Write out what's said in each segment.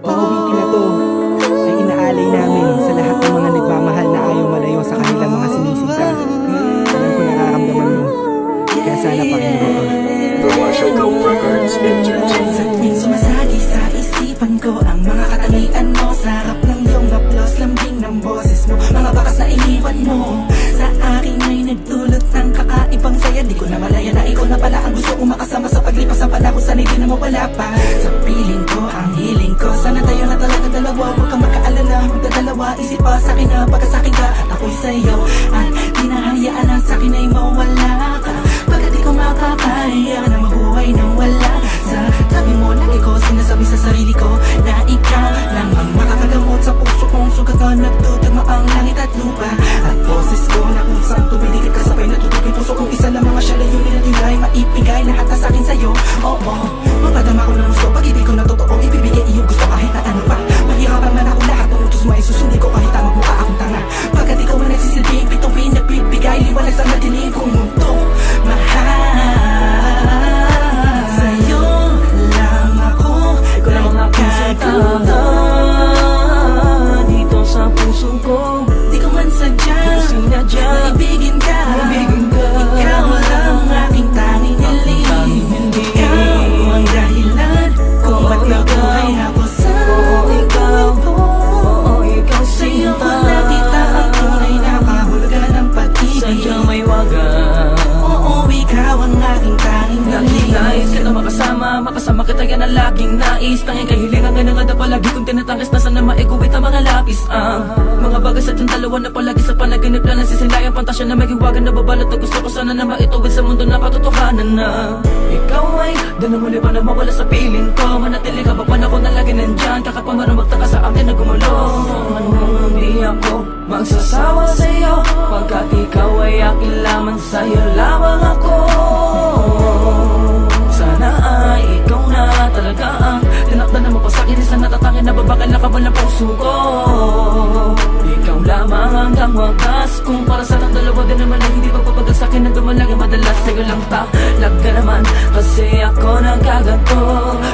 Pang-awitin na to ay inaalay namin sa lahat ng mga nagmamahal na ayaw malayo sa kanilang mga sinisinta. Alam ko nakakamdaman mo, kaya sana pakinggan ko. Commercial Records Entertainment. Sa tuwing sumasagi sa isipan ko ang mga katangian mo, sarap ng iyong haplos, lambing ng boses mo, mga bakas na iniwan mo sa akin ay nagdulot ng kakaibang saya. Di ko na malaya na ikaw na pala ang gusto kong makasama sa paglipas ng panahon. Sana'y di na mawala pa sa piling ko, ang hiling ko. Sana tayo na talaga dalawa, huwag kang magkaalala, magdadalawa, isip pa sa akin na pagka sa akin ka at ako'y sa'yo. At di na hayaan na sa akin ay mawala ka, pagka di ko makakaya na mabuhay nang wala sa tabi mo. Lagi ko sinasabi sa sarili ko na ikaw lang ang makakagamot sa puso kong sugat na nagtutugma ang langit at lupa. At boses ko na kusang tumiligid kasabay natutog yung puso kong isa lang mga siya layunin at hindi maipigay lahat na sa'kin sa'yo. Oo, mapadama ko ng gusto, pag-ibig ko na totoo ibibigay iyong gusto kahit na ano pa. Mahirapan man ako lahat ng utos mo ay susundin ko kahit na magmukha akong tanga. Pagkat ikaw man nagsisilbing bituin nagbibigay liwanag sa madilim kong mundo. Mahal sa'yo lang ako, ikaw lang ang aking sinta dito sa puso ko. di ko man sadya Sinadya maibigin ka. Ikaw lang ang aking tanging hiling. Ikaw ang dahilan kung ba't nabuhay ako sa mundo. ikaw Sa'yo ko sinta, nakita ang tunay na kahulugan ng pag-ibig. sadyang may wagas. Oo, ikaw ang aking tanging Laging hiling. nais kita makasama kita yan ang laging nais. Tanging kahilingan nga nga na palagi kong tinatangis na sana maiguwit ang mga lapis. Mga bagay sa dalawa na palagi sa panaginip na nasisilayang pantasya na may hiwagan na babalot na gusto ko sana na maituwid sa mundo na katotohanan na ikaw ay doon na muli pa na mawala sa piling ko. Manatili ka ba panahon na lagi nandyan, kakapamarang magtaka sa akin na gumulo. Hindi ako magsasawa sa'yo, pagkat ikaw ay akin lamang, sa'yo lamang ako. Sana ay ikaw na talaga ang tinakdan na mapasakit sa natatangin na babakal na kabal ng puso ko. Ikaw lamang hanggang wakas, kung para sa ng dalawa din naman ay hindi pagpapagal sa akin na dumalagi madalas. Sa'yo lang talaga naman, kasi ako nagkaganto.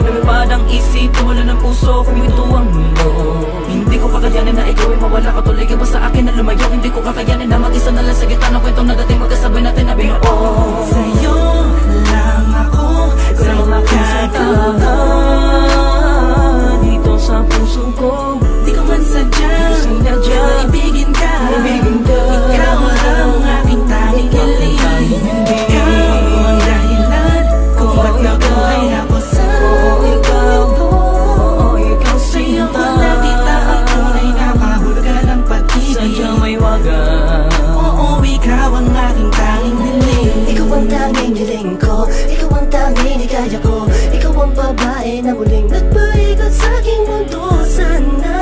Lumipad ang isip, tumula ng puso, kuminto ang mundo. Hindi ko kakayanin na ikaw ay mawala ka, tuloy ka ba sa akin na lumayo. Hindi ko kakayanin na mag-isa na lang sa gitna ng kwentong nadating magkasabay natin na binuo. Sa'yo lang ako, ikaw lang ang aking sinta dito sa puso ko. di ko man sadya Sinadya maibigin ka. Ikaw lang ang aking tanging hiling. Ikaw ang dahilan kung ba't nabuhay ako sa mundo. ikaw Sa'yo ko sinta, nakita ang tunay na kahulugan ng pag-ibig. sadyang may wagas. Oo, ikaw ang aking tanging hiling. Ikaw ang tanging hiling ko, ikaw ang tanging hikaya ko. Ikaw ang babae na muling nagpaikot sa aking mundo. Sana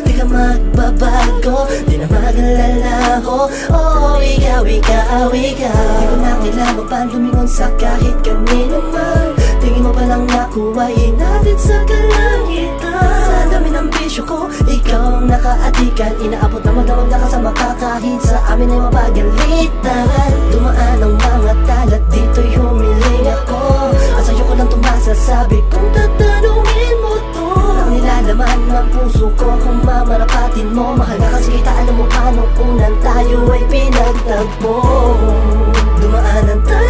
di ka magbabago, di na mag-alala ko. Oh, ikaw, ikaw, ikaw. Di ko na kailangan pa lumingon sa kahit kanino man. Tingin mo pa lang nakuha, inatid sa kalangitan. Sa dami ng bisyo ko, ikaw ang nakaatikan. Inaabot na magdamag na kasama ka kahit sa amin ay mapagalitan. Dumaan ang mga talat, dito'y humiling ako. At sa'yo ko lang tumasasabi kung tatanungin mo to. Ang nilalaman ng puso ko kung mamarapatin mo. Mahal ka kasi kita, alam mo paano unang tayo ay pinagtagpo. Dumaan ang tayo